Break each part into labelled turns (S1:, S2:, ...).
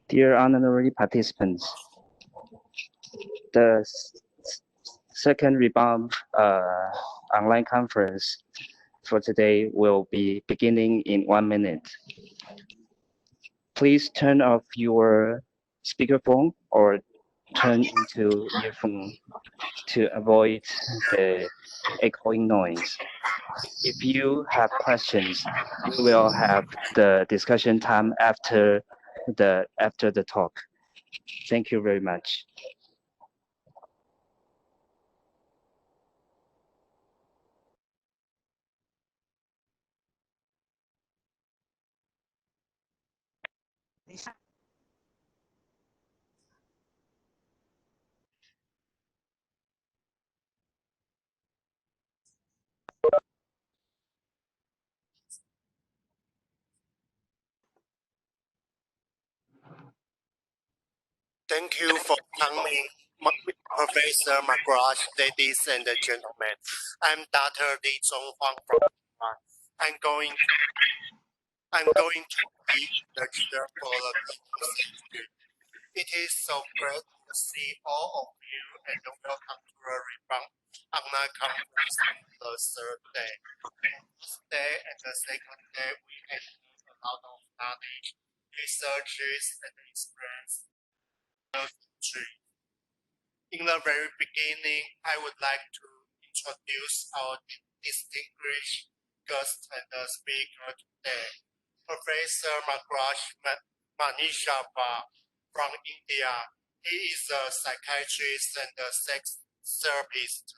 S1: Dear honorary participants, the second rebound online conference for today will be beginning in 1 minute. Please turn off your speakerphone or turn into earphone to avoid the echoing noise. If you have questions, we will have the discussion time after the talk. Thank you very much.
S2: Thank you for coming, Professor McGrath, ladies and gentlemen. I'm Dr. Li Zhonghuang from Taiwan. I'm going to be the leader for the keynote session. It is so great to see all of you and welcome to the Rebound Online Conference on the third day. On this day and the second day, we have a lot of knowledge, researches, and experience. In the very beginning, I would like to introduce our distinguished guest and speaker today, Professor Manishaba from India. He is a psychiatrist and a sex therapist.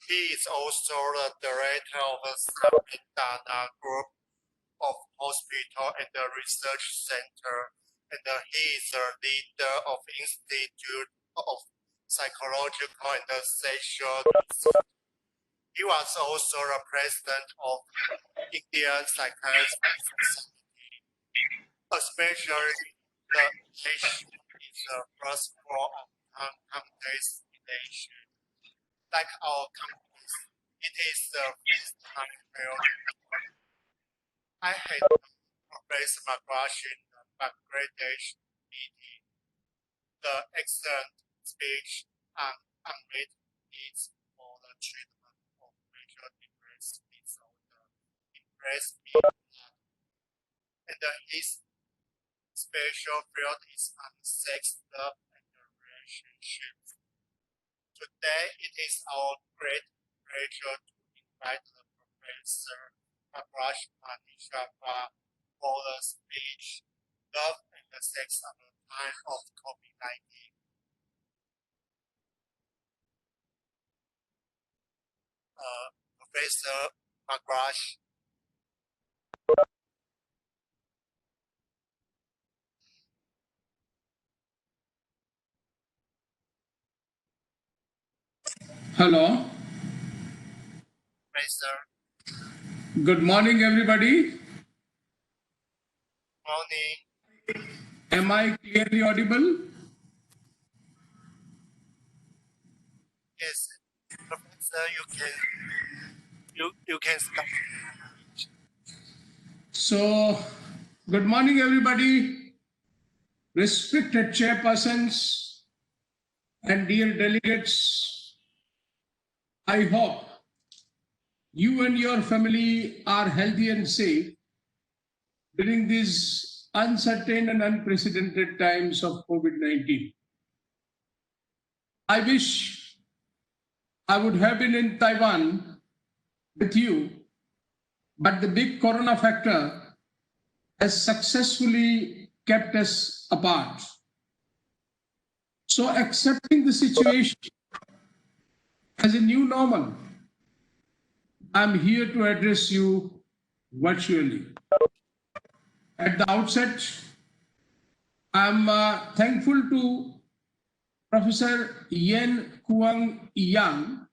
S2: He is also the director of the Samvindana Group of Hospital and the Research Center, and he is the leader of Institute of Psychological and Social Research. He was also the president of Indian Psychiatric Society, especially the issue is the first floor of complex relation. Like our companies, it is the first time I had Professor McGrath in the Bangladesh meeting. The excellent speech on unmet needs for the treatment of major depressive disorder impressed me a lot. And his special field is on sex, love, and relationships. Today, it is our great pleasure to invite the Professor McGrath Manishaba for the speech, Love and Sex at the Time of COVID-19. Professor McGrath.
S3: Hello.
S2: Professor.
S3: Good morning, everybody.
S2: Morning.
S3: Am I clearly audible?
S2: Yes, Professor, you can start.
S3: So, good morning, everybody. Respected chairpersons and dear delegates, I hope you and your family are healthy and safe during these uncertain and unprecedented times of COVID-19. I wish I would have been in Taiwan with you, but the big corona factor has successfully kept us apart. So accepting the situation as a new normal, I'm here to address you virtually. At the outset, I'm thankful to Professor Yen Kuang Yang,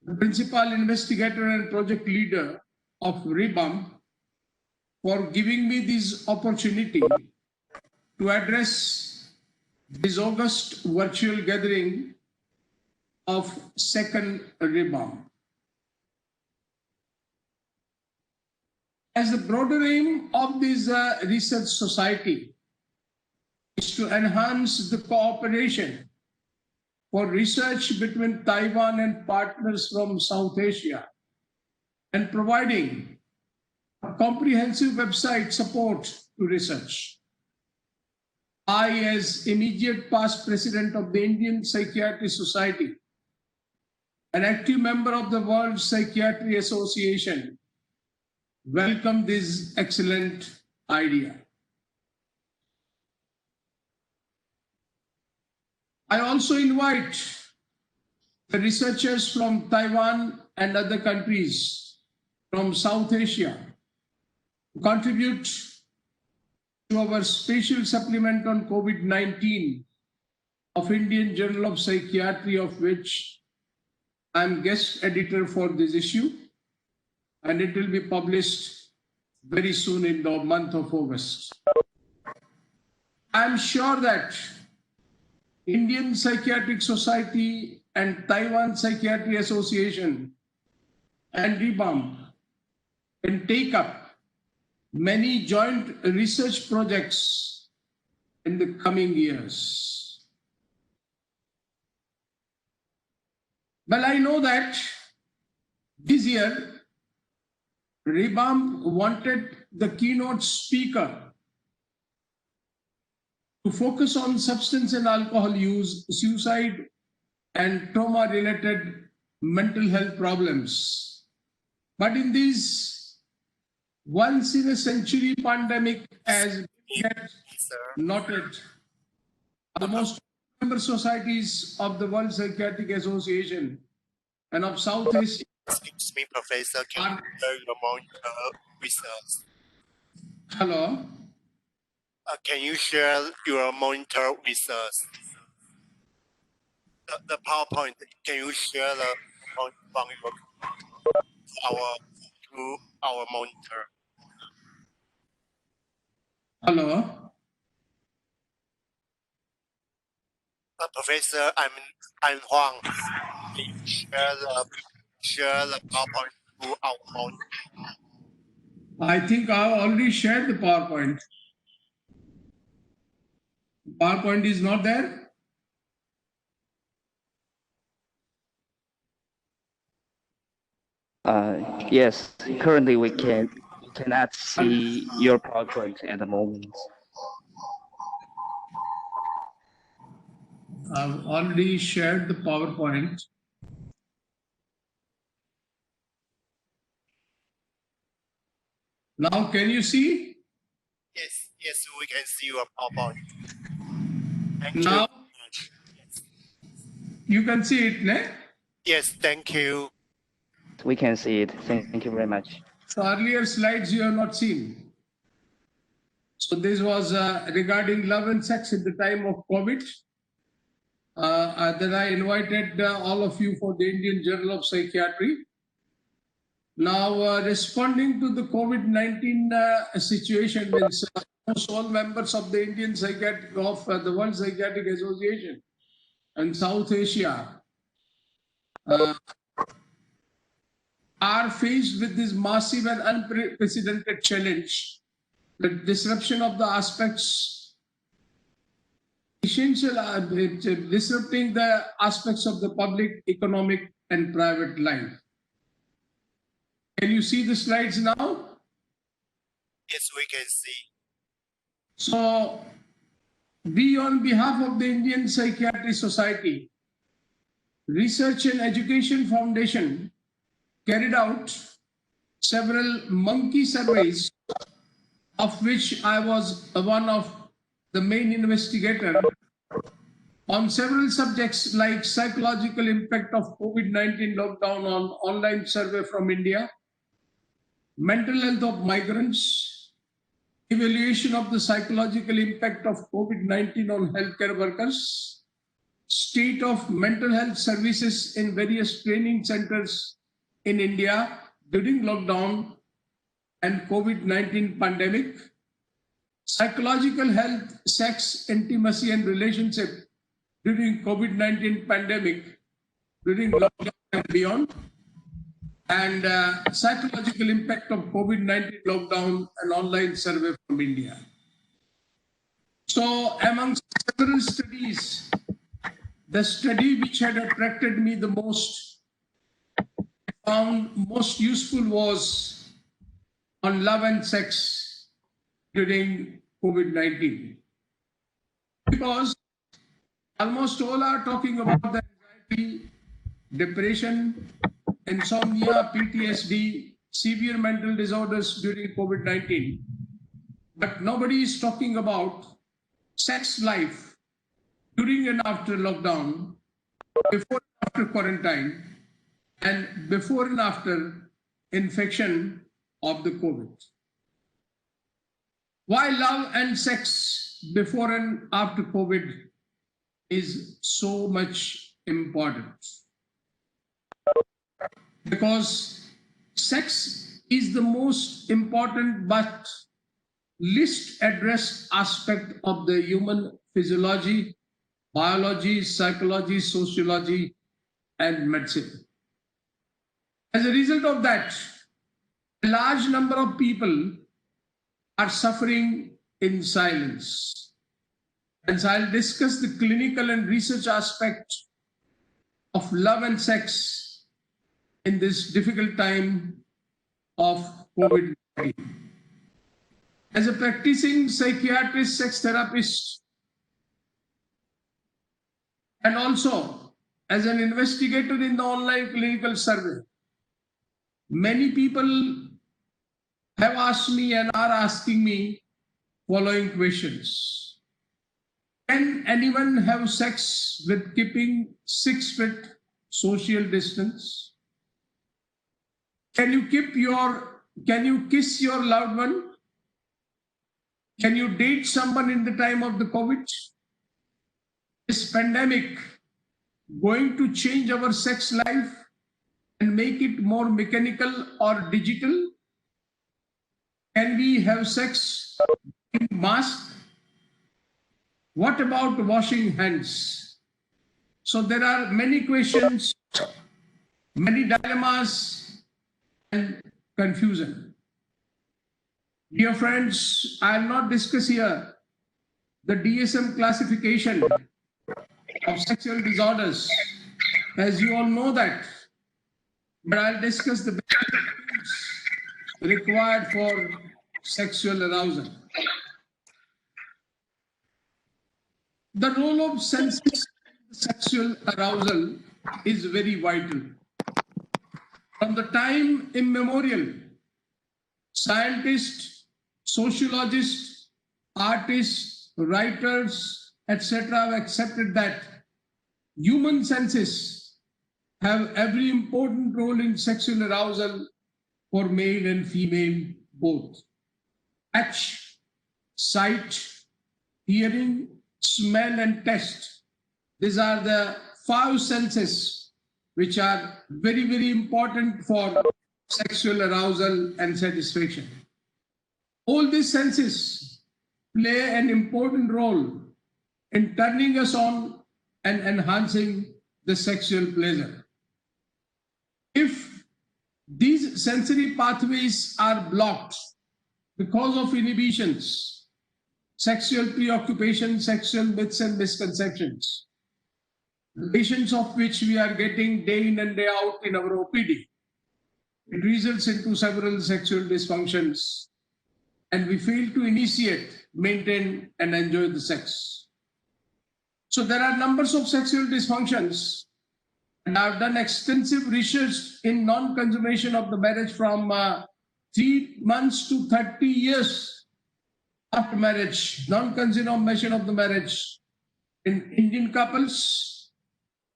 S3: the principal investigator and project leader of RIBAM, for giving me this opportunity to address this August virtual gathering of second RIBAM. As the broader aim of this research society is to enhance the cooperation for research between Taiwan and partners from South Asia and providing a comprehensive website support to research. I, as immediate past president of the Indian Psychiatry Society, an active member of the World Psychiatry Association, welcome this excellent idea. I also invite the researchers from Taiwan and other countries from South Asia to contribute to our special supplement on COVID-19 of Indian Journal of Psychiatry, of which I am guest editor for this issue, and it will be published very soon in the month of August. I am sure that Indian Psychiatric Society and Taiwan Psychiatry Association and REBAM can take up many joint research projects in the coming years. Well, I know that this year, REBAM wanted the keynote speaker to focus on substance and alcohol use, suicide, and trauma-related mental health problems. But in this once-in-a-century pandemic, as noted, the most member societies of the World Psychiatric Association and of South Asia.
S2: Excuse me, Professor, can you share your monitor with us?
S3: Hello.
S2: Can you share your monitor with us? The PowerPoint, can you share the from your to our monitor?
S3: Hello.
S2: Professor, I'm Huang. Can you share the PowerPoint to our monitor?
S3: I think I already shared the PowerPoint. PowerPoint is not there?
S1: Yes, currently we cannot see your PowerPoint at the moment.
S3: I've already shared the PowerPoint. Now, can you see?
S2: Yes, we can see your PowerPoint. Thank you
S3: Now,
S2: very much. Yes.
S3: you can see it, ne?
S2: Yes, thank you.
S1: We can see it. Thank you very much.
S3: So earlier slides you have not seen. So this was regarding love and sex at the time of COVID. Then I invited all of you for the Indian Journal of Psychiatry. Now, responding to the COVID-19 situation, means almost all members of the Indian Psychiatric of the World Psychiatric Association and South Asia are faced with this massive and unprecedented challenge, the disruption of the aspects, essential, disrupting the aspects of the public, economic, and private life. Can you see the slides now?
S2: Yes, we can see.
S3: So, we on behalf of the Indian Psychiatry Society, Research and Education Foundation carried out several monkey surveys, of which I was one of the main investigators, on several subjects like psychological impact of COVID-19 lockdown on online survey from India, mental health of migrants, evaluation of the psychological impact of COVID-19 on healthcare workers, state of mental health services in various training centers in India during lockdown and COVID-19 pandemic, psychological health, sex, intimacy, and relationship during COVID-19 pandemic, during lockdown and beyond, and psychological impact of COVID-19 lockdown and online survey from India. So amongst several studies, the study which had attracted me the most, found most useful was on love and sex during COVID-19. Because almost all are talking about the anxiety, depression, insomnia, PTSD, severe mental disorders during COVID-19. But nobody is talking about sex life during and after lockdown, before and after quarantine, and before and after infection of the COVID. Why love and sex before and after COVID is so much important? Because sex is the most important but least addressed aspect of the human physiology, biology, psychology, sociology, and medicine. As a result of that, a large number of people are suffering in silence. And so I'll discuss the clinical and research aspect of love and sex in this difficult time of COVID-19. As a practicing psychiatrist, sex therapist, and also as an investigator in the online clinical survey, many people have asked me and are asking me following questions. Can anyone have sex with keeping 6 feet social distance? Can you kiss your loved one? Can you date someone in the time of the COVID? Is pandemic going to change our sex life and make it more mechanical or digital? Can we have sex in mask? What about washing hands? So there are many questions, many dilemmas, and confusion. Dear friends, I will not discuss here the DSM classification of sexual disorders, as you all know that, but I'll discuss the basics required for sexual arousal. The role of senses in sexual arousal is very vital. From the time immemorial, scientists, sociologists, artists, writers, etc. have accepted that human senses have every important role in sexual arousal for male and female both. Touch, sight, hearing, smell, and taste. These are the 5 senses which are very, very important for sexual arousal and satisfaction. All these senses play an important role in turning us on and enhancing the sexual pleasure. If these sensory pathways are blocked because of inhibitions, sexual preoccupation, sexual myths and misconceptions, patients of which we are getting day in and day out in our OPD, it results into several sexual dysfunctions, and we fail to initiate, maintain, and enjoy the sex. So there are numbers of sexual dysfunctions, and I've done extensive research in non-consummation of the marriage from 3 months to 30 years after marriage, non-consummation of the marriage in Indian couples.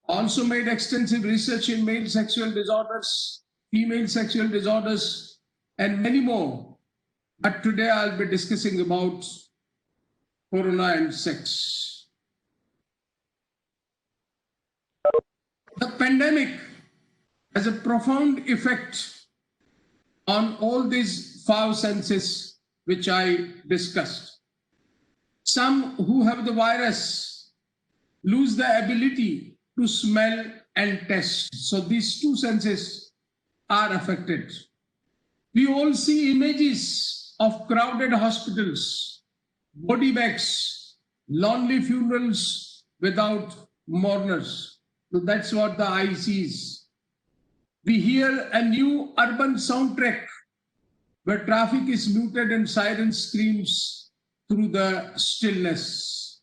S3: Also made extensive research in male sexual disorders, female sexual disorders, and many more. But today I'll be discussing about corona and sex. The pandemic has a profound effect on all these 5 senses which I discussed. Some who have the virus lose the ability to smell and taste. So these 2 senses are affected. We all see images of crowded hospitals, body bags, lonely funerals without mourners. So that's what the eye sees. We hear a new urban soundtrack where traffic is muted and siren screams through the stillness.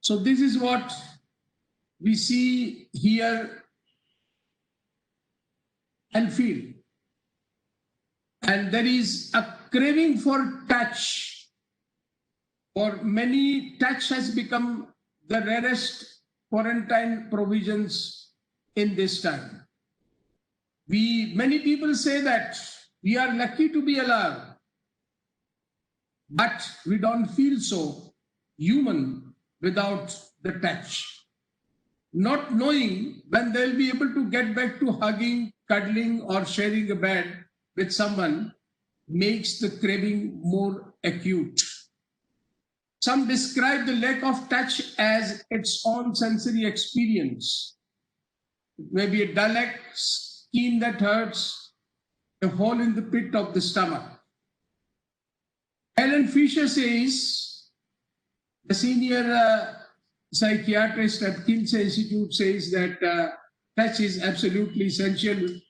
S3: So this is what we see, hear, and feel. And there is a craving for touch. For many, touch has become the rarest quarantine provisions in this time. Many people say that we are lucky to be alive, but we don't feel so human without the touch. Not knowing when they'll be able to get back to hugging, cuddling, or sharing a bed with someone makes the craving more acute. Some describe the lack of touch as its own sensory experience. It may be a dull ache, skin that hurts, a hole in the pit of the stomach. Helen Fisher says, the senior psychiatrist at Kinsey Institute says that touch is absolutely essential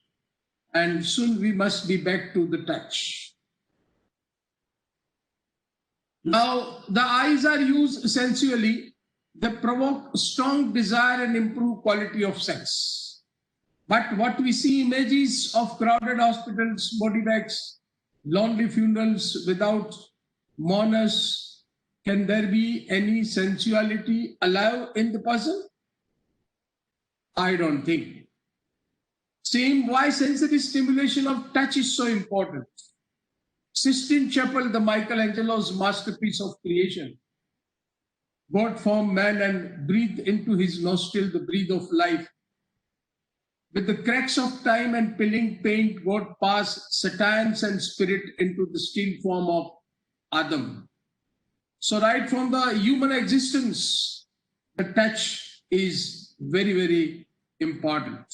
S3: and soon we must be back to the touch. Now, the eyes are used sensually. They provoke strong desire and improve quality of sex. But what we see images of crowded hospitals, body bags, lonely funerals without mourners. Can there be any sensuality alive in the person? I don't think. Same why sensory stimulation of touch is so important. Sistine Chapel, the Michelangelo's masterpiece of creation. God formed man and breathed into his nostril the breath of life. With the cracks of time and peeling paint, God passed science and spirit into the still form of Adam. So right from the human existence, the touch is very, very important.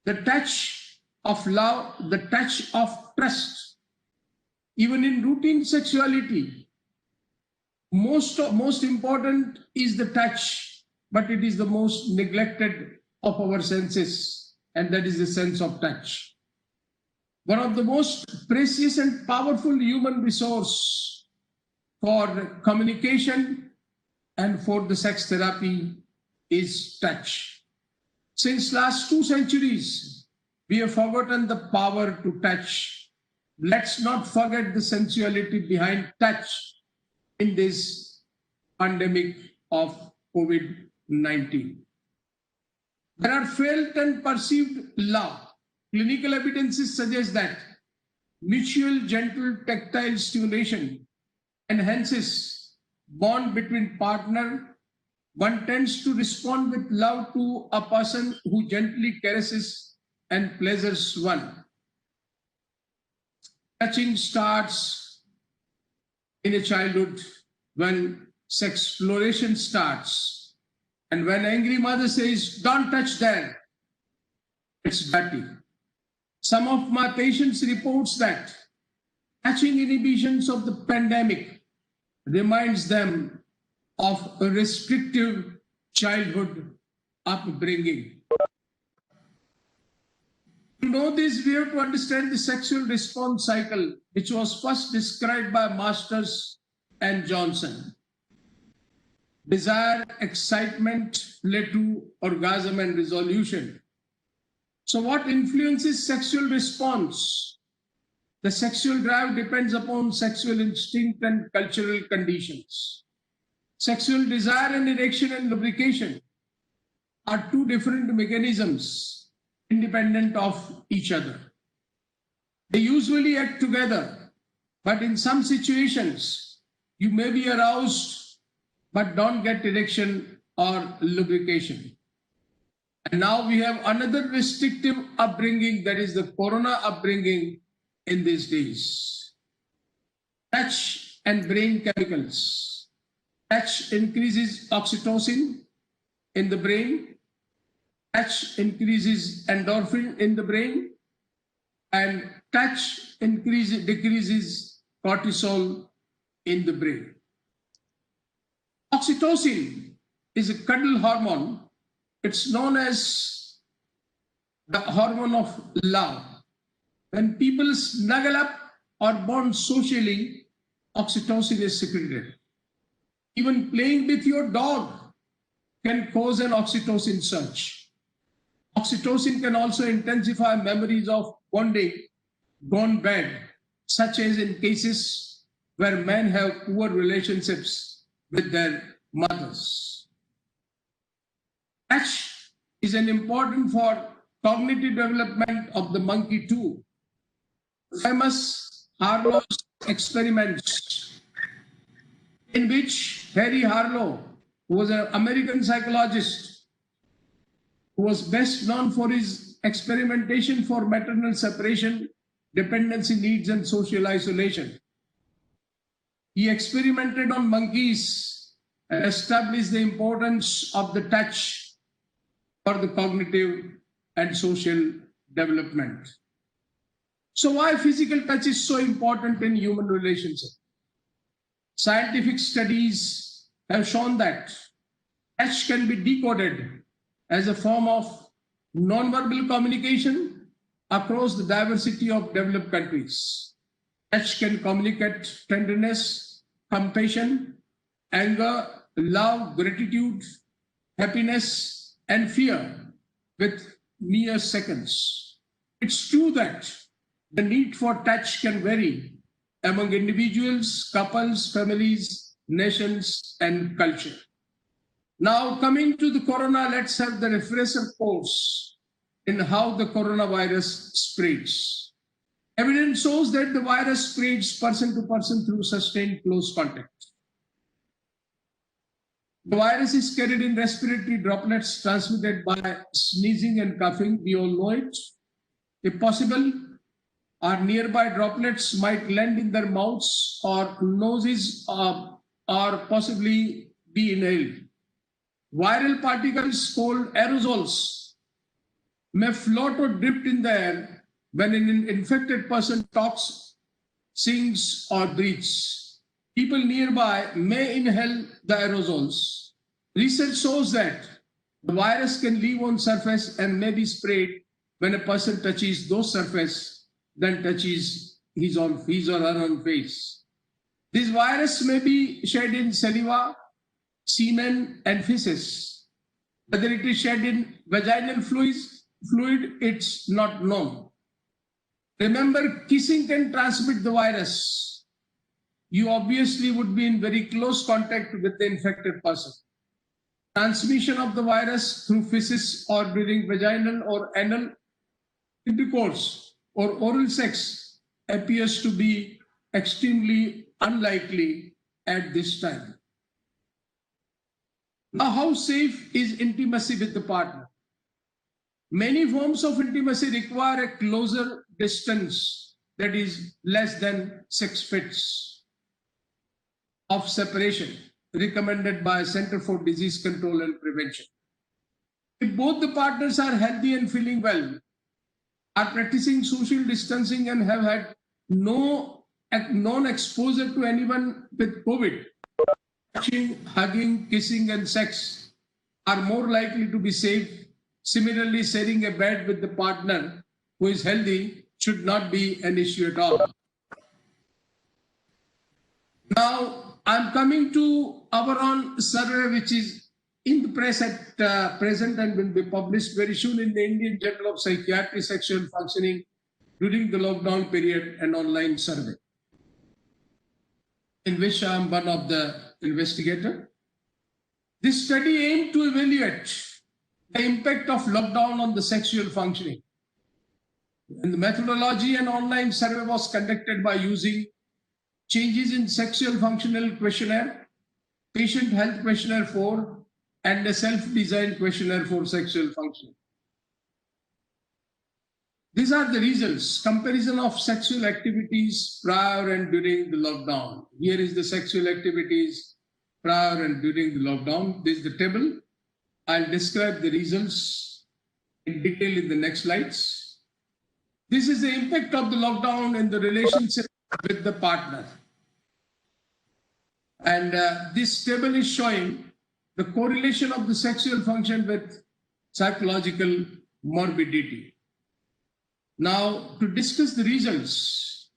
S3: The touch of love, the touch of trust. Even in routine sexuality, most important is the touch, but it is the most neglected of our senses, and that is the sense of touch. One of the most precious and powerful human resource for communication and for the sex therapy is touch. Since last 2 centuries, we have forgotten the power to touch. Let's not forget the sensuality behind touch in this pandemic of COVID-19. There are felt and perceived love. Clinical evidences suggest that mutual gentle tactile stimulation enhances bond between partner. One tends to respond with love to a person who gently caresses and pleasures one. Touching starts in a childhood when sex exploration starts. And when angry mother says, "Don't touch there," it's dirty. Some of my patients reports that touching inhibitions of the pandemic reminds them of a restrictive childhood upbringing. To know this, we have to understand the sexual response cycle, which was first described by Masters and Johnson. Desire, excitement led to orgasm and resolution. So what influences sexual response? The sexual drive depends upon sexual instinct and cultural conditions. Sexual desire and erection and lubrication are 2 different mechanisms independent of each other. They usually act together, but in some situations, you may be aroused but don't get erection or lubrication. And now we have another restrictive upbringing, that is the corona upbringing in these days. Touch and brain chemicals. Touch increases oxytocin in the brain. Touch increases endorphin in the brain. And touch decreases cortisol in the brain. Oxytocin is a cuddle hormone. It's known as the hormone of love. When people snuggle up or bond socially, oxytocin is secreted. Even playing with your dog can cause an oxytocin surge. Oxytocin can also intensify memories of bonding gone bad, such as in cases where men have poor relationships with their mothers. Touch is an important for cognitive development of the monkey too. Famous Harlow's experiments, in which Harry Harlow, who was an American psychologist, who was best known for his experimentation for maternal separation, dependency needs, and social isolation. He experimented on monkeys and established the importance of the touch for the cognitive and social development. So why physical touch is so important in human relationship? Scientific studies have shown that touch can be decoded as a form of non-verbal communication across the diversity of developed countries. Touch can communicate tenderness, compassion, anger, love, gratitude, happiness, and fear with mere seconds. It's true that the need for touch can vary among individuals, couples, families, nations, and culture. Now, coming to the corona, let's have the refresher course in how the coronavirus spreads. Evidence shows that the virus spreads person to person through sustained close contact. The virus is carried in respiratory droplets transmitted by sneezing and coughing. We all know it. If possible, our nearby droplets might land in their mouths or noses or possibly be inhaled. Viral particles called aerosols may float or drift in the air when an infected person talks, sings, or breathes. People nearby may inhale the aerosols. Research shows that the virus can live on surface and may be sprayed when a person touches those surface, then touches his or her own face. This virus may be shed in saliva, semen, and feces. Whether it is shed in vaginal fluid, it's not known. Remember, kissing can transmit the virus. You obviously would be in very close contact with the infected person. Transmission of the virus through feces or during vaginal or anal intercourse or oral sex appears to be extremely unlikely at this time. Now, how safe is intimacy with the partner? Many forms of intimacy require a closer distance, that is less than 6 feet of separation, recommended by Center for Disease Control and Prevention. If both the partners are healthy and feeling well, are practicing social distancing and have had no non-exposure to anyone with COVID, touching, hugging, kissing, and sex are more likely to be safe. Similarly, sharing a bed with the partner who is healthy should not be an issue at all. Now, I'm coming to our own survey, which is in the press at present and will be published very soon in the Indian Journal of Psychiatry, Sexual Functioning during the lockdown period, an online survey, in which I'm one of the investigators. This study aimed to evaluate the impact of lockdown on the sexual functioning. And the methodology and online survey was conducted by using changes in sexual functional questionnaire, patient health questionnaire 4, and a self-designed questionnaire for sexual functioning. These are the results. Comparison of sexual activities prior and during the lockdown. Here is the sexual activities prior and during the lockdown. This is the table. I'll describe the results in detail in the next slides. This is the impact of the lockdown in the relationship with the partner. And this table is showing the correlation of the sexual function with psychological morbidity. Now, to discuss the results,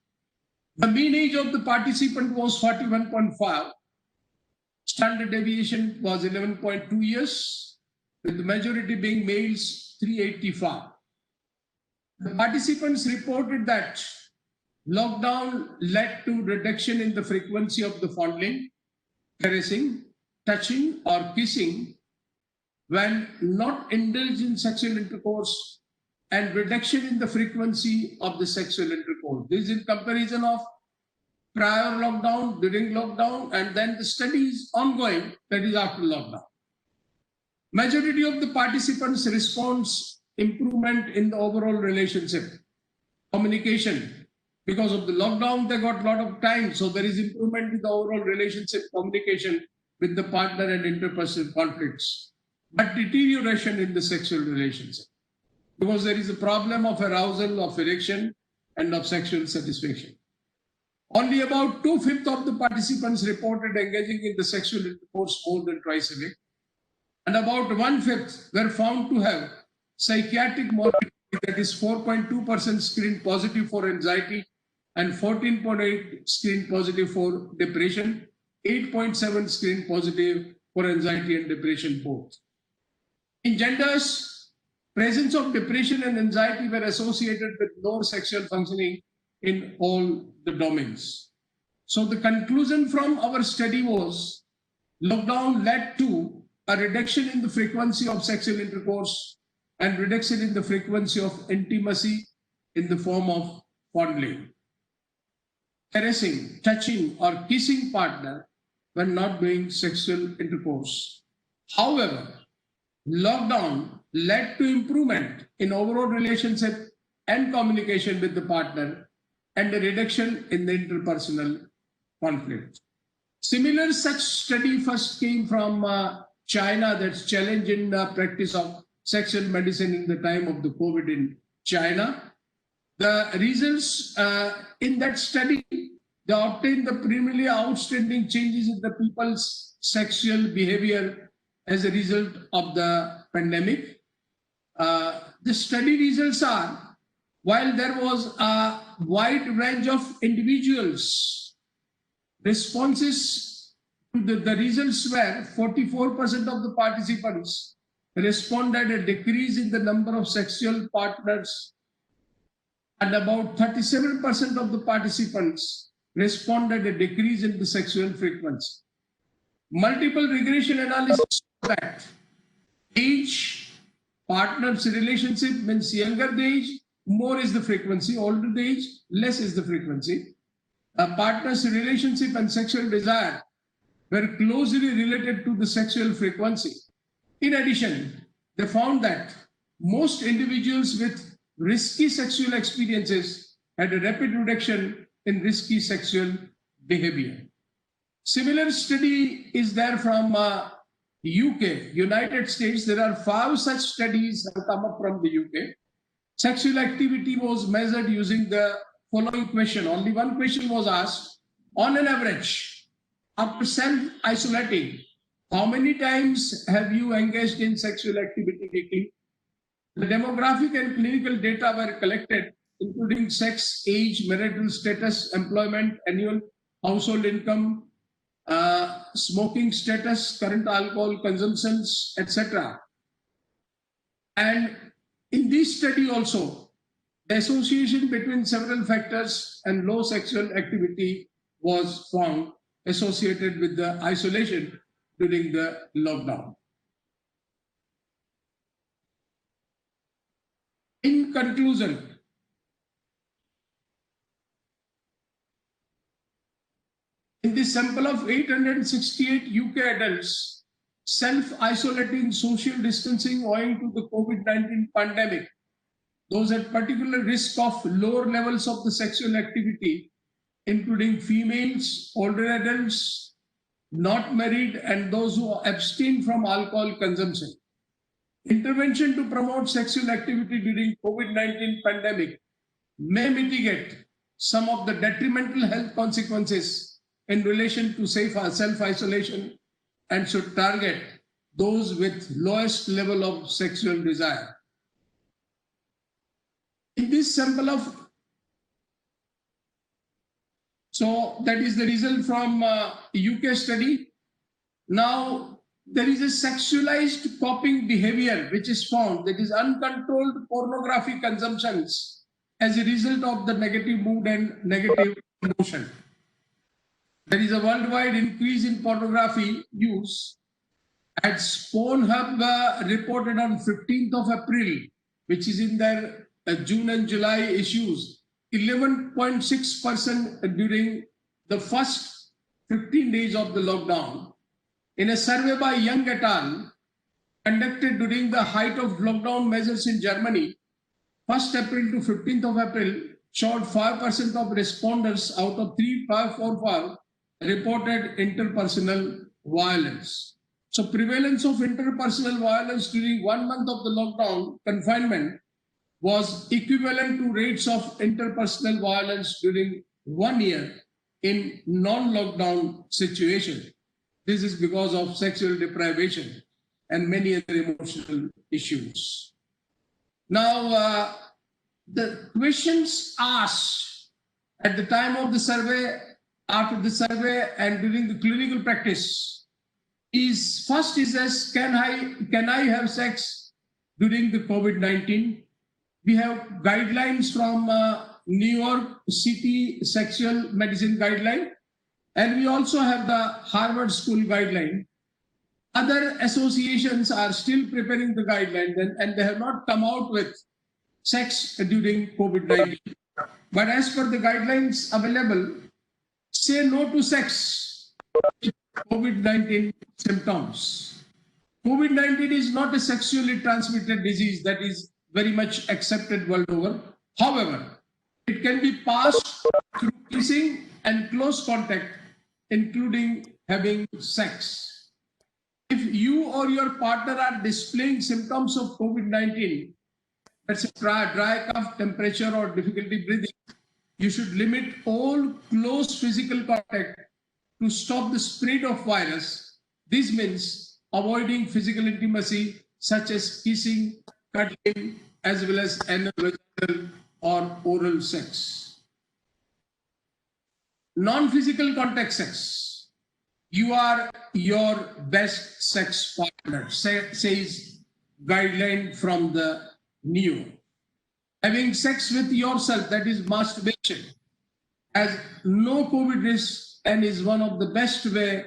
S3: the mean age of the participant was 41.5. Standard deviation was 11.2 years, with the majority being males, 385. The participants reported that lockdown led to reduction in the frequency of the fondling, caressing, touching, or kissing when not indulged in sexual intercourse, and reduction in the frequency of the sexual intercourse. This is in comparison of prior lockdown, during lockdown, and then the study is ongoing, that is after lockdown. Majority of the participants responds improvement in the overall relationship, communication. Because of the lockdown, they got a lot of time, so there is improvement in the overall relationship, communication with the partner and interpersonal conflicts, but deterioration in the sexual relationship, because there is a problem of arousal, of erection, and of sexual satisfaction. Only about 2/5 of the participants reported engaging in the sexual intercourse more than twice a week, and about 1/5 were found to have psychiatric morbidity, that is 4.2% screened positive for anxiety, and 14.8 screened positive for depression, 8.7 screened positive for anxiety and depression both. In genders, presence of depression and anxiety were associated with lower sexual functioning in all the domains. So the conclusion from our study was lockdown led to a reduction in the frequency of sexual intercourse and reduction in the frequency of intimacy in the form of fondling, caressing, touching, or kissing partner when not doing sexual intercourse. However, lockdown led to improvement in overall relationship and communication with the partner and a reduction in the interpersonal conflict. Similar such study first came from China, that's challenge in practice of sexual medicine in the time of the COVID in China. The results in that study, they obtained the primarily outstanding changes in the people's sexual behavior as a result of the pandemic. The study results are, while there was a wide range of individuals, responses to the results were 44% of the participants responded a decrease in the number of sexual partners, and about 37% of the participants responded a decrease in the sexual frequency. Multiple regression analysis that age, partner's relationship means younger the age, more is the frequency, older the age, less is the frequency. A partner's relationship and sexual desire were closely related to the sexual frequency. In addition, they found that most individuals with risky sexual experiences had a rapid reduction in risky sexual behavior. Similar study is there from UK, United States. There are 5 such studies have come up from the UK. Sexual activity was measured using the following question. Only one question was asked. On an average, after self-isolating, how many times have you engaged in sexual activity weekly? The demographic and clinical data were collected, including sex, age, marital status, employment, annual household income, smoking status, current alcohol consumptions, etc. And in this study also, the association between several factors and low sexual activity was found associated with the isolation during the lockdown. In conclusion, in this sample of 868 UK adults self-isolating, social distancing owing to the COVID-19 pandemic, those at particular risk of lower levels of the sexual activity, including females, older adults, not married, and those who abstain from alcohol consumption. Intervention to promote sexual activity during COVID-19 pandemic may mitigate some of the detrimental health consequences in relation to self-isolation and should target those with lowest level of sexual desire. In this sample of, so that is the result from UK study. Now there is a sexualized coping behavior which is found, that is uncontrolled pornography consumptions as a result of the negative mood and negative emotion. There is a worldwide increase in pornography use. As Pornhub reported on 15th of April, which is in their June and July issues, 11.6% during the first 15 days of the lockdown. In a survey by Young et al., conducted during the height of lockdown measures in Germany, 1st April to 15th of April, showed 5% of respondents out of 3,545 reported interpersonal violence. So prevalence of interpersonal violence during 1 month of the lockdown confinement was equivalent to rates of interpersonal violence during 1 year in non-lockdown situation. This is because of sexual deprivation and many other emotional issues. Now, the questions asked at the time of the survey, after the survey, and during the clinical practice is first is as can I have sex during the COVID-19? We have guidelines from New York City Sexual Medicine Guideline, and we also have the Harvard School Guideline. Other associations are still preparing the guidelines, and they have not come out with sex during COVID-19. But as per the guidelines available, say no to sex with COVID-19 symptoms. COVID-19 is not a sexually transmitted disease that is very much accepted world over. However, it can be passed through kissing and close contact, including having sex. If you or your partner are displaying symptoms of COVID-19, that's a dry cough, temperature, or difficulty breathing, you should limit all close physical contact to stop the spread of virus. This means avoiding physical intimacy such as kissing, cuddling, as well as anal, vaginal, or oral sex. Non-physical contact sex. You are your best sex partner, says guideline from the NEO. Having sex with yourself, that is masturbation, has no COVID risk and is one of the best way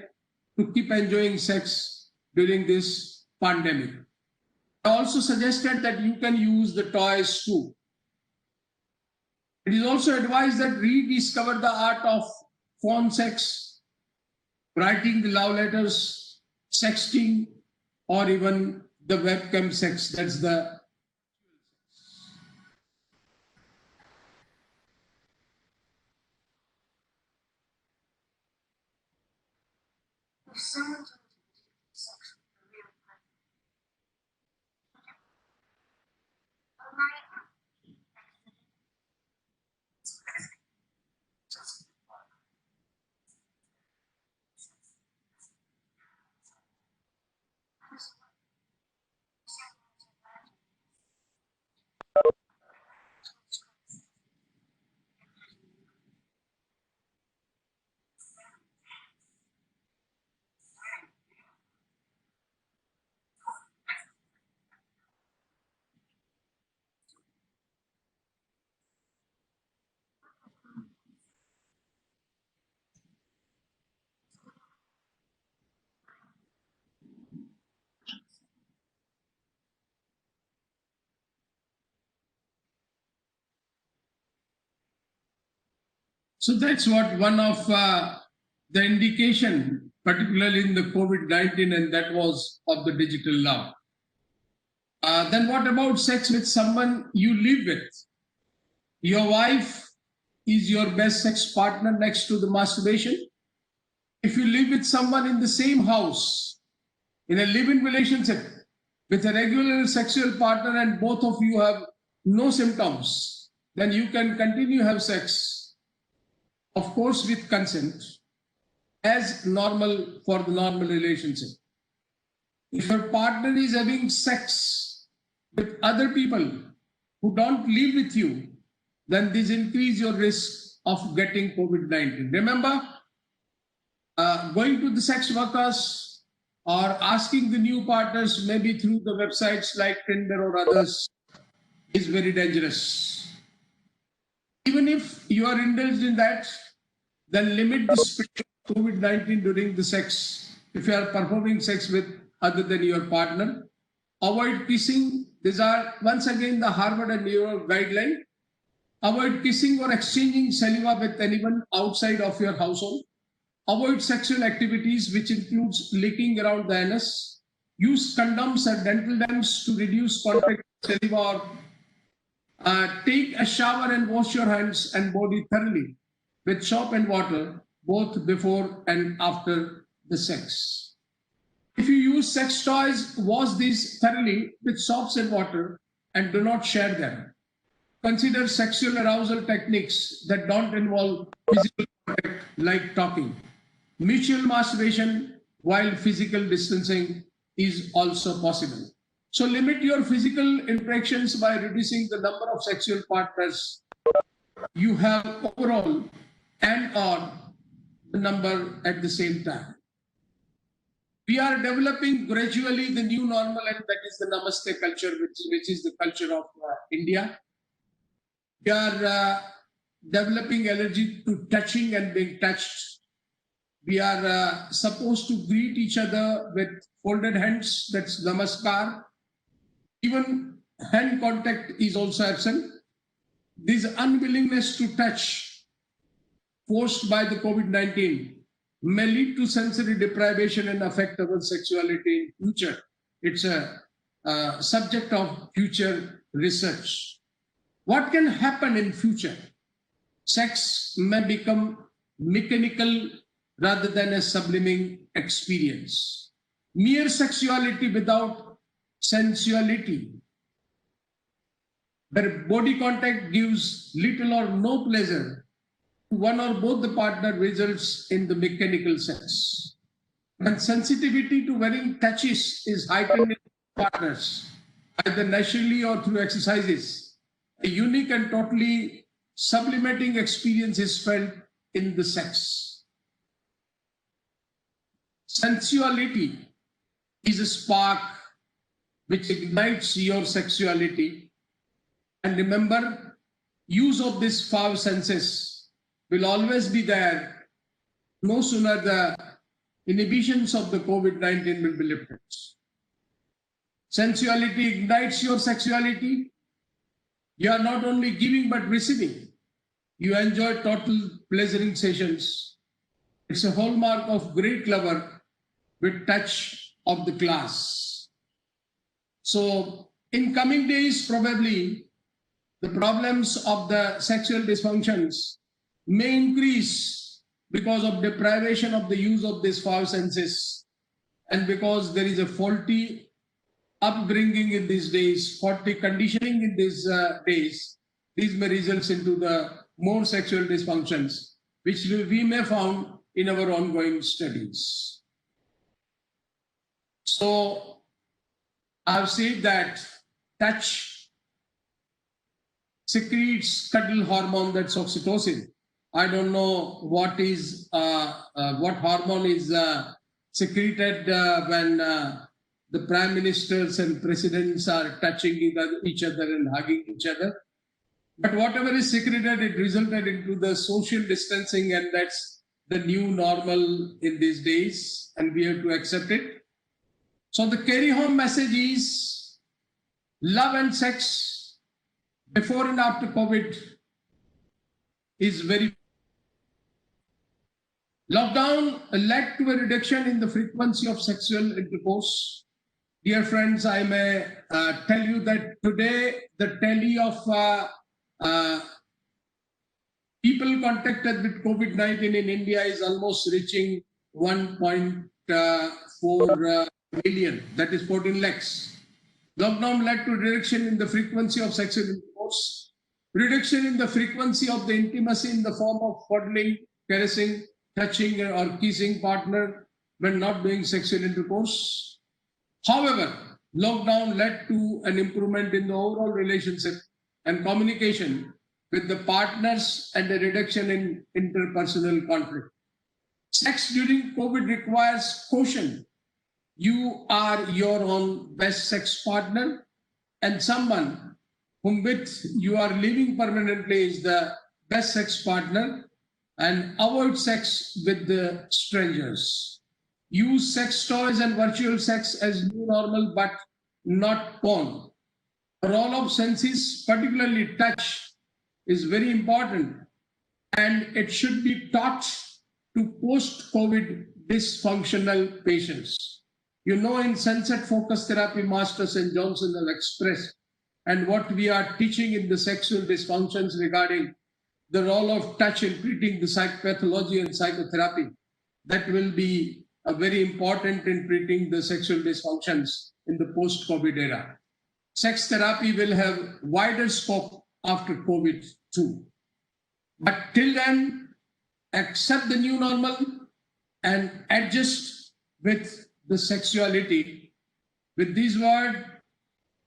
S3: to keep enjoying sex during this pandemic. I also suggested that you can use the toys too. It is also advised that rediscover the art of phone sex, writing the love letters, sexting, or even the webcam sex. That's the
S4: if someone told you to have sex with a real partner, all right,
S3: so that's what one of the indication, particularly in the COVID-19, and that was of the digital love. Then what about sex with someone you live with? Your wife is your best sex partner next to the masturbation. If you live with someone in the same house, in a live-in relationship with a regular sexual partner, and both of you have no symptoms, then you can continue have sex, of course with consent. as normal for the normal relationship. If your partner is having sex with other people who don't live with you, then this increase your risk of getting COVID-19. Remember, going to the sex workers or asking the new partners maybe through the websites like Tinder or others is very dangerous. Even if you are indulged in that, then limit the spread of COVID-19 during the sex. If you are performing sex with other than your partner, avoid kissing. These are once again the Harvard and New York guideline. Avoid kissing or exchanging saliva with anyone outside of your household. Avoid sexual activities which includes licking around the anus. Use condoms and dental dams to reduce contact with saliva or take a shower and wash your hands and body thoroughly with soap and water, both before and after the sex. If you use sex toys, wash these thoroughly with soaps and water and do not share them. Consider sexual arousal techniques that don't involve physical contact like talking. Mutual masturbation while physical distancing is also possible. So limit your physical interactions by reducing the number of sexual partners you have overall and or the number at the same time. We are developing gradually the new normal, and that is the Namaste culture, which is the culture of India. We are developing allergy to touching and being touched. We are supposed to greet each other with folded hands, that's Namaskar. Even hand contact is also absent. This unwillingness to touch forced by the COVID-19 may lead to sensory deprivation and affect our sexuality in future. It's a subject of future research. What can happen in future? Sex may become mechanical rather than a subliming experience. Mere sexuality without sensuality, where body contact gives little or no pleasure to one or both the partner, results in the mechanical sex. When sensitivity to wearing touches is heightened in partners, either naturally or through exercises, a unique and totally sublimating experience is felt in the sex. Sensuality is a spark which ignites your sexuality. And remember, use of these five senses will always be there. No sooner the inhibitions of the COVID-19 will be lifted. Sensuality ignites your sexuality. You are not only giving but receiving. You enjoy total pleasuring sessions. It's a hallmark of great lover with touch of the class. So in coming days, probably the problems of the sexual dysfunctions may increase because of deprivation of the use of these five senses, and because there is a faulty upbringing in these days, faulty conditioning in these days. These may result into the more sexual dysfunctions, which we may found in our ongoing studies. So I've said that touch secretes cuddle hormone, that's oxytocin. I don't know what hormone is secreted when the prime ministers and presidents are touching each other and hugging each other. But whatever is secreted, it resulted into the social distancing, and that's the new normal in these days, and we have to accept it. So the carry-home message is love and sex before and after COVID is very. Lockdown led to a reduction in the frequency of sexual intercourse. Dear friends, I may tell you that today the tally of people contacted with COVID-19 in India is almost reaching 1.4 million, that is 14 lakhs. Lockdown led to reduction in the frequency of sexual intercourse, reduction in the frequency of the intimacy in the form of cuddling, caressing, touching or kissing partner when not doing sexual intercourse. However, lockdown led to an improvement in the overall relationship and communication with the partners and a reduction in interpersonal conflict. Sex during COVID requires caution. You are your own best sex partner, and someone whom with you are living permanently is the best sex partner, and avoid sex with the strangers. Use sex toys and virtual sex as new normal, but not porn. The role of senses, particularly touch, is very important, and it should be taught to post-COVID dysfunctional patients. You know, in Sunset Focus Therapy, Masters and Johnson have expressed, and what we are teaching in the sexual dysfunctions regarding the role of touch in treating the psychopathology and psychotherapy, that will be very important in treating the sexual dysfunctions in the post-COVID era. Sex therapy will have wider scope after COVID too. But till then, accept the new normal and adjust with the sexuality. With these words,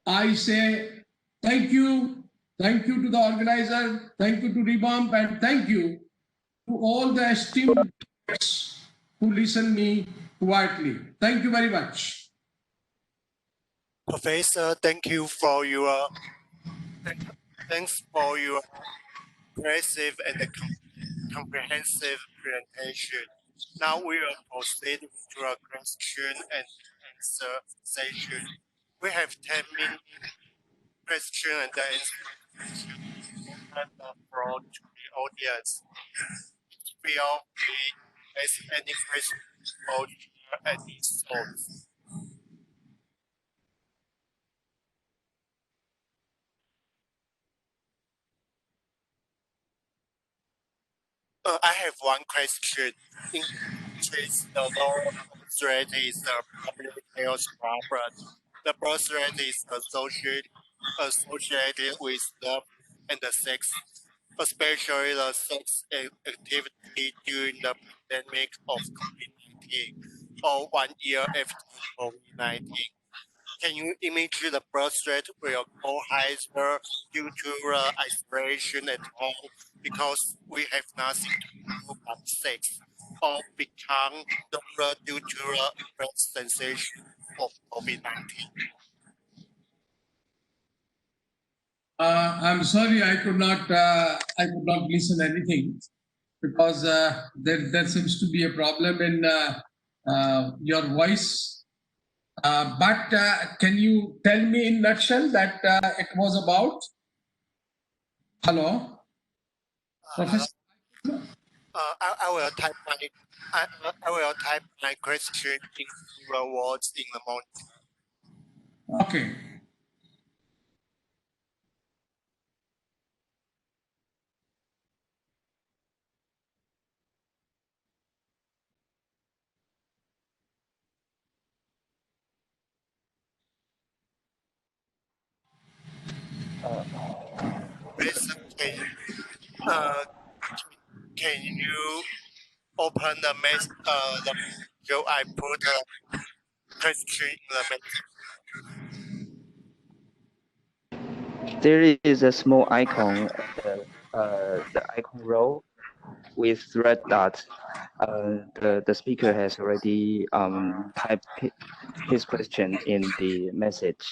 S3: I say thank you. Thank you to the organizer. Thank you to Rebump, and thank you to all the esteemed guests who listen me quietly. Thank you very much.
S2: Professor, thank you for your thanks for your impressive and comprehensive presentation. Now we will proceed to a question and answer session. We have 10 minutes question and answer. Open the floor to the audience. Feel free to ask any question or share any thoughts. I have one question. In countries, the lower birth rate is a public health problem. The birth rate is associated with love and the sex, especially the sex activity during the pandemic of COVID-19 or 1 year after COVID-19. Can you imagine the birth rate will go higher due to the isolation at home because we have nothing to do but sex, or become lower due to the breast sensation of COVID-19?
S3: I'm sorry, I could not listen anything because there seems to be a problem in your voice. But can you tell me in nutshell that it was about? Hello, Professor.
S2: I will type my question into the words in the morning.
S3: Okay.
S2: Listen, can you open the message? So I put a question in the message.
S1: There is a small icon, the icon row with red dot. The speaker has already typed his question in the message.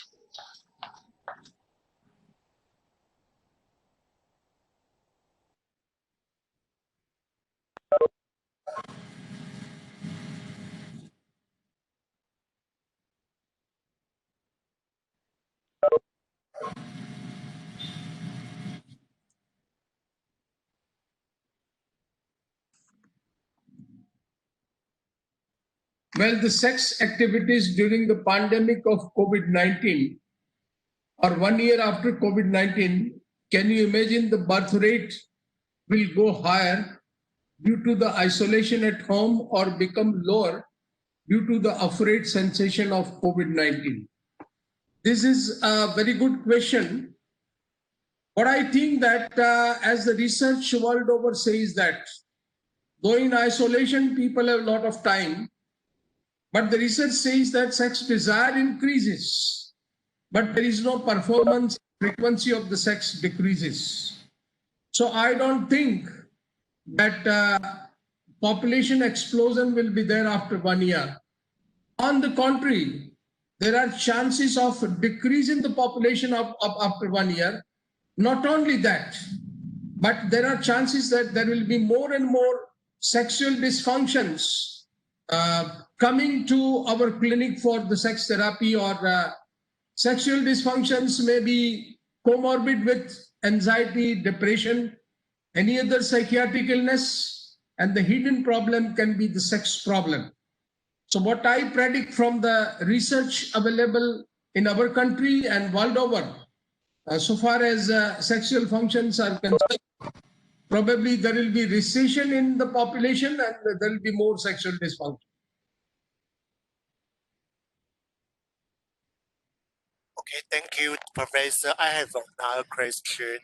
S3: Well, the sex activities during the pandemic of COVID-19 or 1 year after COVID-19, can you imagine the birth rate will go higher due to the isolation at home or become lower due to the afraid sensation of COVID-19? This is a very good question. But I think that as the research world over says that Though in isolation, people have a lot of time, but the research says that sex desire increases, but there is no performance, frequency of the sex decreases. So I don't think that population explosion will be there after 1 year. On the contrary, there are chances of decrease in the population of after 1 year. Not only that, but there are chances that there will be more and more sexual dysfunctions coming to our clinic for the sex therapy, or sexual dysfunctions may be comorbid with anxiety, depression, any other psychiatric illness, and the hidden problem can be the sex problem. So what I predict from the research available in our country and world over, so far as sexual functions are concerned, probably there will be recession in the population and there will be more sexual dysfunction.
S2: Okay, thank you, Professor. I have another question.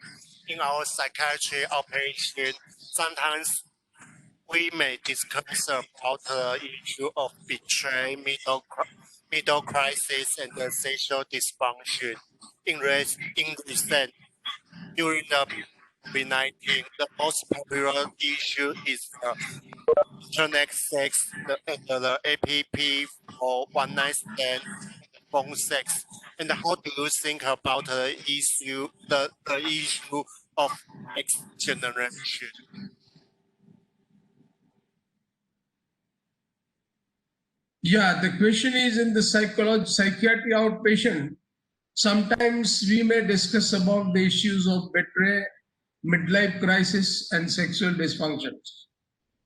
S2: In our psychiatry operation, sometimes we may discuss about the issue of betray, middle crisis, and the sexual dysfunction. In recent, during the COVID-19, the most popular issue is internet sex and the APP for one night stand, phone sex. And how do you think about the issue of next generation?
S3: Yeah, the question is in the psychiatry outpatient. Sometimes we may discuss about the issues of betray, midlife crisis, and sexual dysfunctions.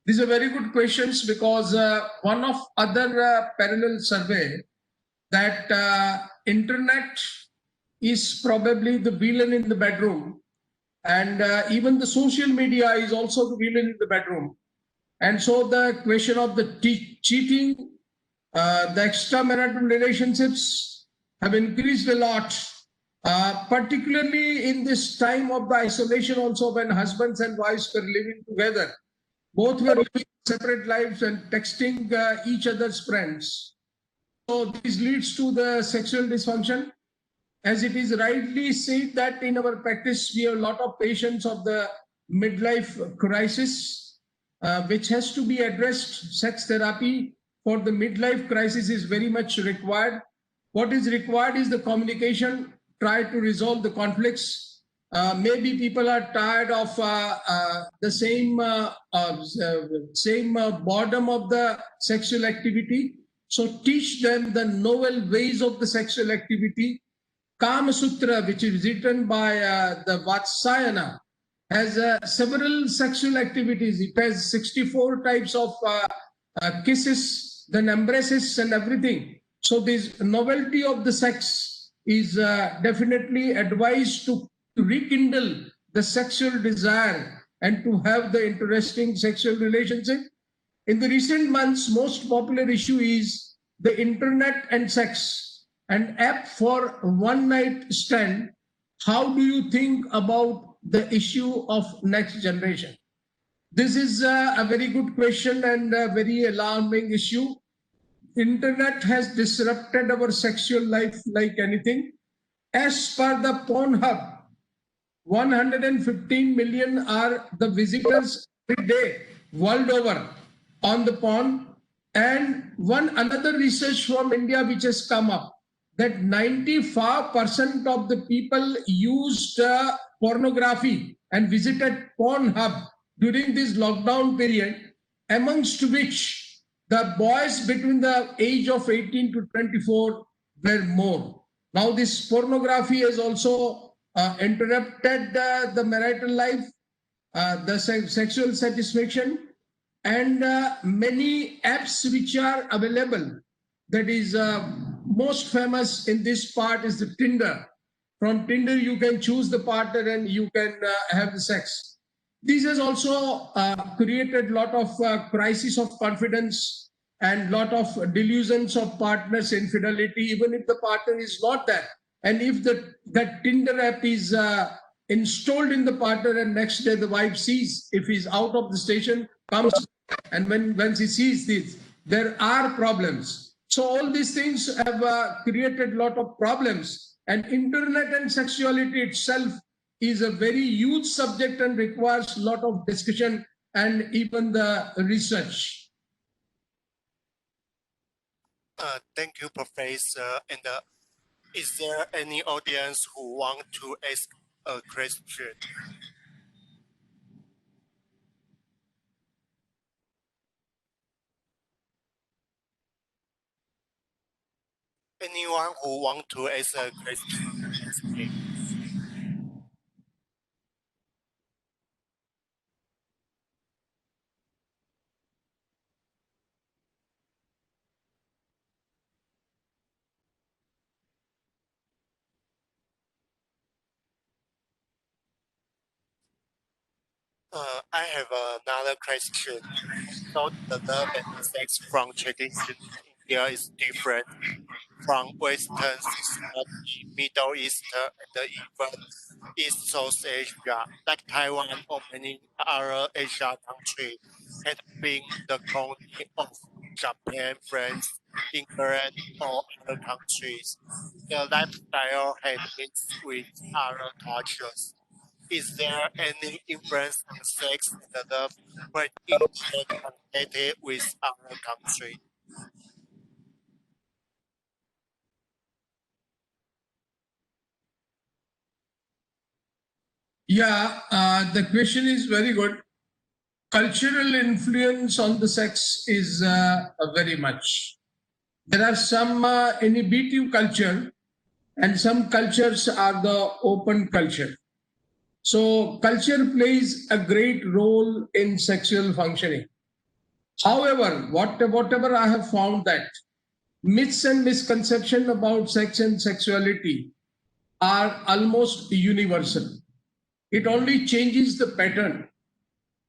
S3: These are very good questions because one of other parallel survey that internet is probably the villain in the bedroom, and even the social media is also the villain in the bedroom. And so the question of the cheating, the extramarital relationships have increased a lot, particularly in this time of the isolation also, when husbands and wives were living together. Both were living separate lives and texting each other's friends. So this leads to the sexual dysfunction. As it is rightly said that in our practice, we have a lot of patients of the midlife crisis, which has to be addressed. Sex therapy for the midlife crisis is very much required. What is required is the communication, try to resolve the conflicts. Maybe people are tired of the same boredom of the sexual activity. So teach them the novel ways of the sexual activity. Kama Sutra, which is written by the Vatsyayana, has several sexual activities. It has 64 types of kisses, then embraces and everything. So this novelty of the sex is definitely advised to rekindle the sexual desire and to have the interesting sexual relationship. In the recent months, most popular issue is the internet and sex. An app for one night stand. How do you think about the issue of next generation? This is a very good question and a very alarming issue. Internet has disrupted our sexual life like anything. As per the Pornhub, 115 million are the visitors every day world over on the porn. And another research from India which has come up, that 95% of the people used pornography and visited Pornhub during this lockdown period, amongst which the boys between the age of 18 to 24 were more. Now this pornography has also interrupted the marital life, the sexual satisfaction, and many apps which are available. That is most famous in this part is the Tinder. From Tinder, you can choose the partner and you can have the sex. This has also created a lot of crisis of confidence and lot of delusions of partners' infidelity, even if the partner is not there. And if that Tinder app is installed in the partner and next day the wife sees, if he's out of the station, comes And when she sees this, there are problems. So all these things have created a lot of problems. And internet and sexuality itself is a very huge subject and requires a lot of discussion and even the research.
S2: Thank you, Professor. And is there any audience who want to ask a question? Anyone who want to ask a question? Ask me. I have another question. So the love and the sex from traditional India is different from Western society, Middle East, and even East South Asia, like Taiwan or many other Asia countries, had been the colony of Japan, France, England, or other countries. The lifestyle had mixed with other cultures. Is there any influence on sex and love when India connected with other countries?
S3: Yeah, the question is very good. Cultural influence on the sex is very much. There are some inhibitive culture, and some cultures are the open culture. So culture plays a great role in sexual functioning. However, whatever I have found that myths and misconception about sex and sexuality are almost universal. It only changes the pattern.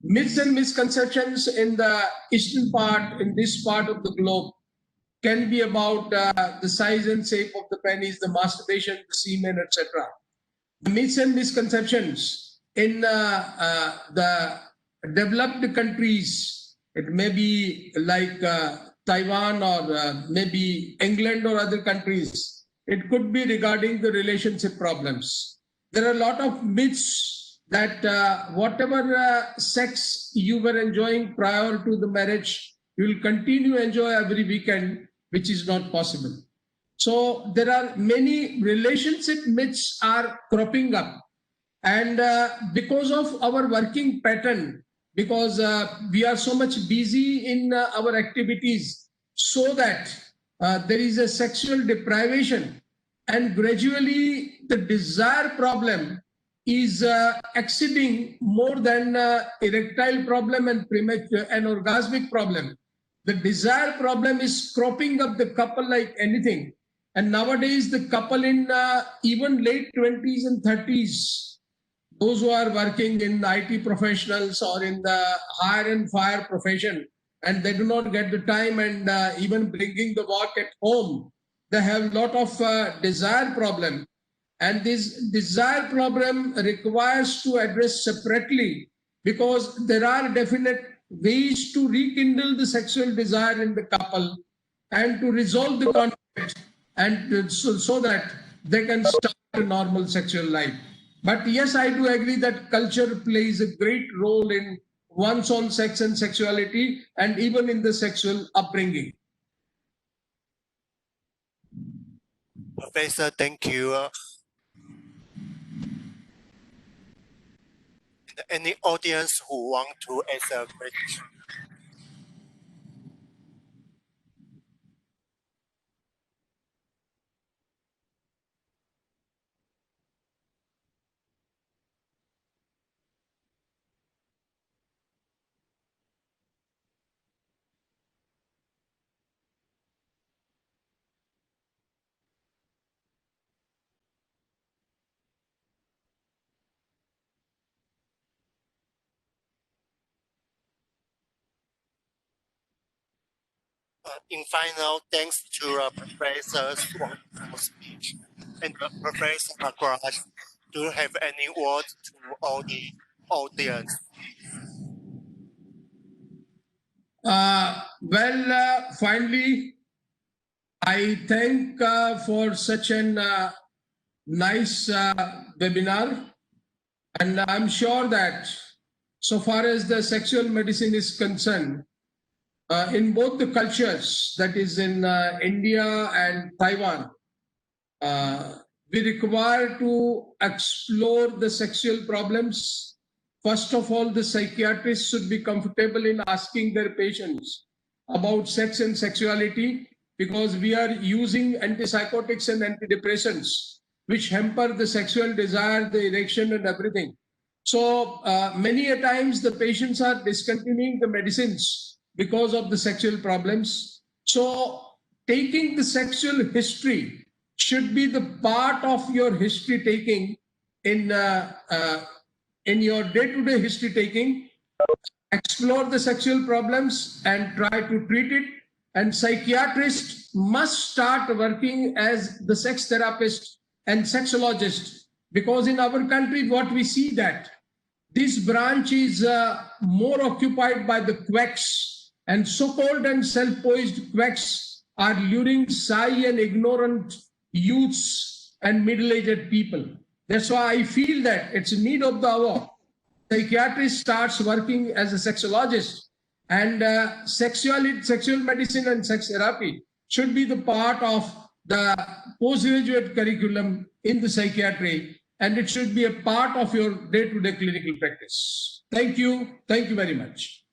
S3: Myths and misconceptions in the eastern part, in this part of the globe, can be about the size and shape of the penis, the masturbation, the semen, etc. The myths and misconceptions in the developed countries, it may be like Taiwan or maybe England or other countries, it could be regarding the relationship problems. There are a lot of myths that whatever sex you were enjoying prior to the marriage, you will continue to enjoy every weekend, which is not possible. So there are many relationship myths are cropping up, and because of our working pattern, because we are so much busy in our activities, so that there is a sexual deprivation, and gradually the desire problem is exceeding more than erectile problem and premature and orgasmic problem. The desire problem is cropping up the couple like anything. And nowadays, the couple in even late 20s and 30s, those who are working in IT professionals or in the hire and fire profession, and they do not get the time and even bringing the work at home, they have a lot of desire problem. And this desire problem requires to address separately, because there are definite ways to rekindle the sexual desire in the couple and to resolve the conflict, and so that they can start a normal sexual life. But yes, I do agree that culture plays a great role in one's own sex and sexuality, and even in the sexual upbringing.
S2: Professor, thank you. Any audience who want to ask a question? In final, thanks to Professor's wonderful speech and Professor Magraj, do you have any words to all the audience?
S3: Finally, I thank for such an nice webinar, and I'm sure that so far as the sexual medicine is concerned, in both the cultures, that is in India and Taiwan, uh, we require to explore the sexual problems. First of all, the psychiatrists should be comfortable in asking their patients about sex and sexuality, because we are using antipsychotics and antidepressants which hamper the sexual desire, the erection, and everything. So many a times the patients are discontinuing the medicines because of the sexual problems. So taking the sexual history should be the part of your history taking in your day-to-day history taking. Explore the sexual problems and try to treat it. And psychiatrists must start working as the sex therapist and sexologist, because in our country what we see that this branch is more occupied by the quacks, and so-called and self-poised quacks are luring shy and ignorant youths and middle-aged people. That's why I feel that it's a need of the hour. Psychiatrist starts working as a sexologist, and sexual medicine and sex therapy should be the part of the postgraduate curriculum in the psychiatry, and it should be a part of your day-to-day clinical practice. Thank you very much.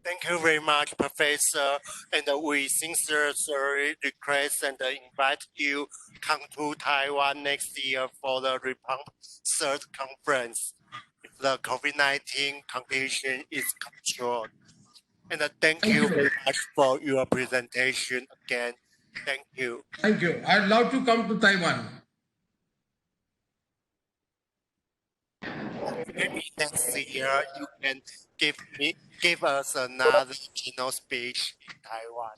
S2: Thank you very much, Professor. And we sincerely request and invite you come to Taiwan next year for the Republic third conference if the COVID-19 condition is controlled. And thank you very much for your presentation again. Thank you.
S3: Thank you. I'd love to come to Taiwan.
S2: Maybe next year you can give us another keynote speech in Taiwan.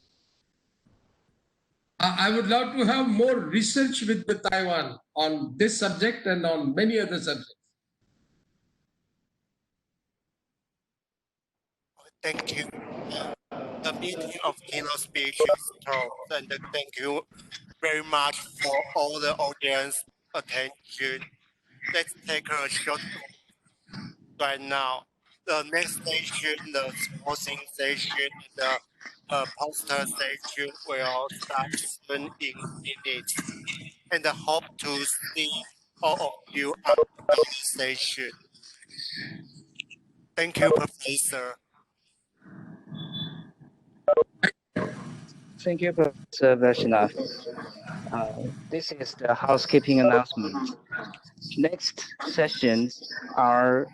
S3: I would love to have more research with the Taiwan on this subject and on many other subjects.
S2: Thank you. The meeting of keynote speech is closed, and thank you very much for all the audience attention. Let's take a short break right now. The next session, the small session, and the poster session will start soon in minutes. And I hope to see all of you on the session. Thank you, Professor.
S1: Thank you, Professor Vaishnav. This is the housekeeping announcement. Next sessions are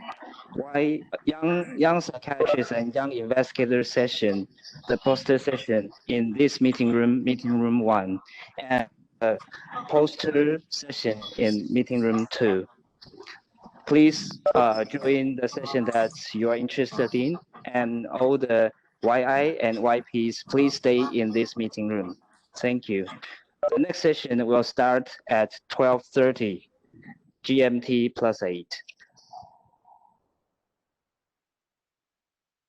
S1: young psychiatrists and young investigator session, the poster session in this meeting room 1, and poster session in meeting room 2. Please join the session that you are interested in, and all the YI and YPs, please stay in this meeting room. Thank you. The next session will start at 12:30 GMT +8.